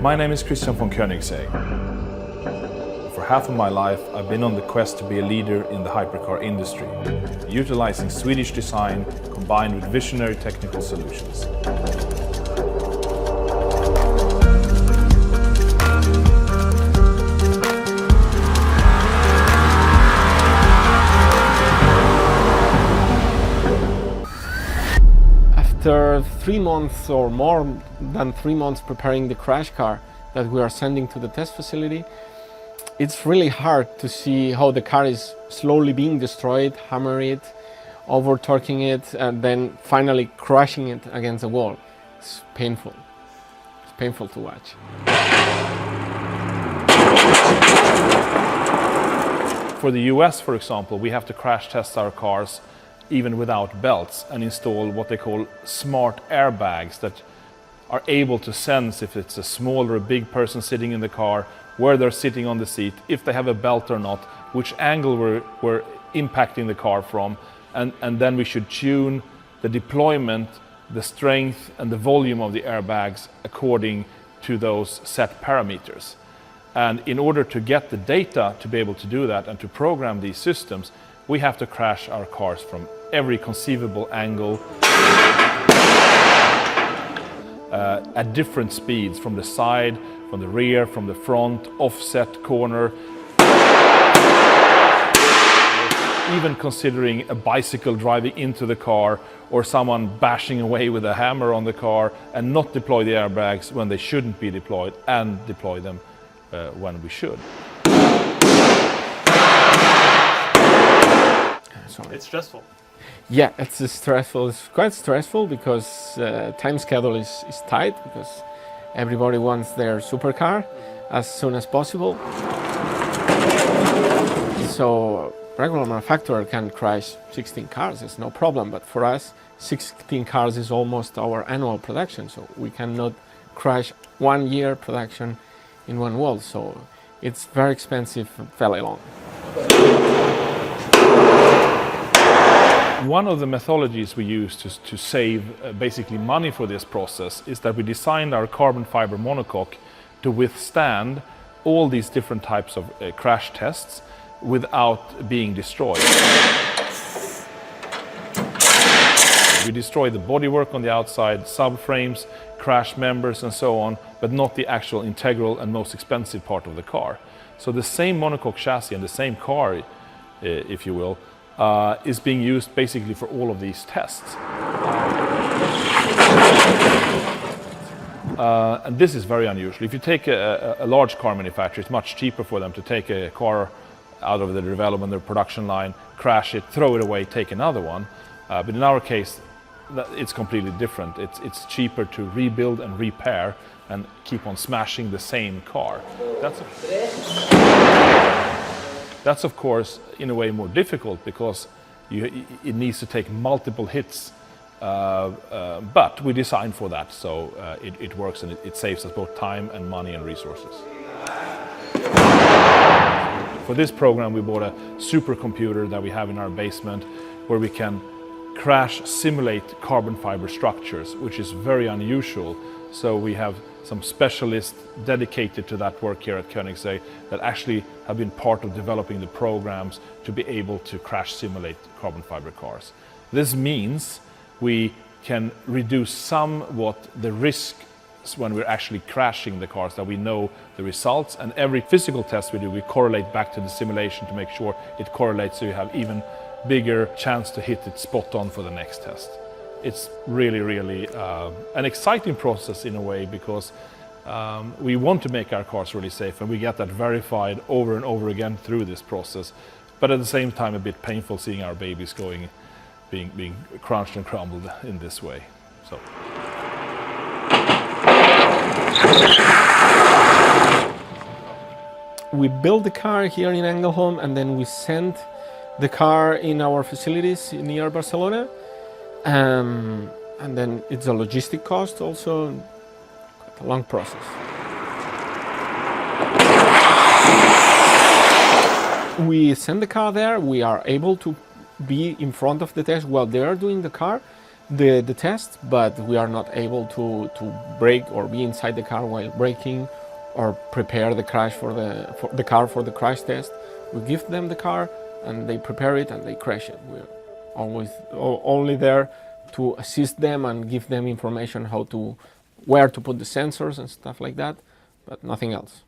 My name is Christian von Koenigsegg. For half of my life, I've been on the quest to be a leader in the hypercar industry, utilizing Swedish design combined with visionary technical solutions. After 3 months or more than 3 months preparing the crash car that we are sending to the test facility, it's really hard to see how the car is slowly being destroyed, hammer it, over-torquing it, and then finally crashing it against the wall. It's painful. It's painful to watch. For the US, for example, we have to crash test our cars even without belts and install what they call smart airbags that are able to sense if it's a small or a big person sitting in the car, where they're sitting on the seat, if they have a belt or not, which angle we're impacting the car from, and then we should tune the deployment, the strength and the volume of the airbags according to those set parameters. And in order to get the data to be able to do that and to program these systems, we have to crash our cars from every conceivable angle at different speeds, from the side, from the rear, from the front, offset, corner. Even considering a bicycle driving into the car or someone bashing away with a hammer on the car and not deploy the airbags when they shouldn't be deployed and deploy them when we should. It's stressful. Yeah, it's stressful. It's quite stressful because time schedule is tight, because everybody wants their supercar as soon as possible. So regular manufacturer can crash 16 cars, it's no problem. But for us, 16 cars is almost our annual production. So we cannot crash 1 year production in one wall. So it's very expensive, very long. One of the methodologies we use to save basically money for this process is that we designed our carbon fiber monocoque to withstand all these different types of crash tests without being destroyed. We destroy the bodywork on the outside, subframes, crash members and so on, but not the actual integral and most expensive part of the car. So the same monocoque chassis and the same car, if you will, is being used basically for all of these tests. And this is very unusual. If you take a large car manufacturer, it's much cheaper for them to take a car out of the development, their production line, crash it, throw it away, take another one. But in our case, it's completely different. It's cheaper to rebuild and repair and keep on smashing the same car. That's of course in a way more difficult because it needs to take multiple hits, but we designed for that, so it works and it saves us both time and money and resources. For this program we bought a supercomputer that we have in our basement where we can crash simulate carbon fiber structures, which is very unusual. So we have some specialists dedicated to that work here at Koenigsegg that actually have been part of developing the programs to be able to crash simulate carbon fiber cars. This means we can reduce somewhat the risks when we're actually crashing the cars, that we know the results, and every physical test we do, we correlate back to the simulation to make sure it correlates, so you have even bigger chance to hit it spot on for the next test. It's really an exciting process in a way, because we want to make our cars really safe, and we get that verified over and over again through this process. But at the same time, a bit painful seeing our babies being crunched and crumbled in this way. So. We built the car here in Ängelholm, and then we sent the car in our facilities near Barcelona. And then it's a logistic cost also, quite a long process. We send the car there, we are able to be in front of the test while they are doing the car, the test, but we are not able to brake or be inside the car while braking or prepare the crash for the car for the crash test. We give them the car and they prepare it and they crash it. We're always only there to assist them and give them information where to put the sensors and stuff like that, but nothing else.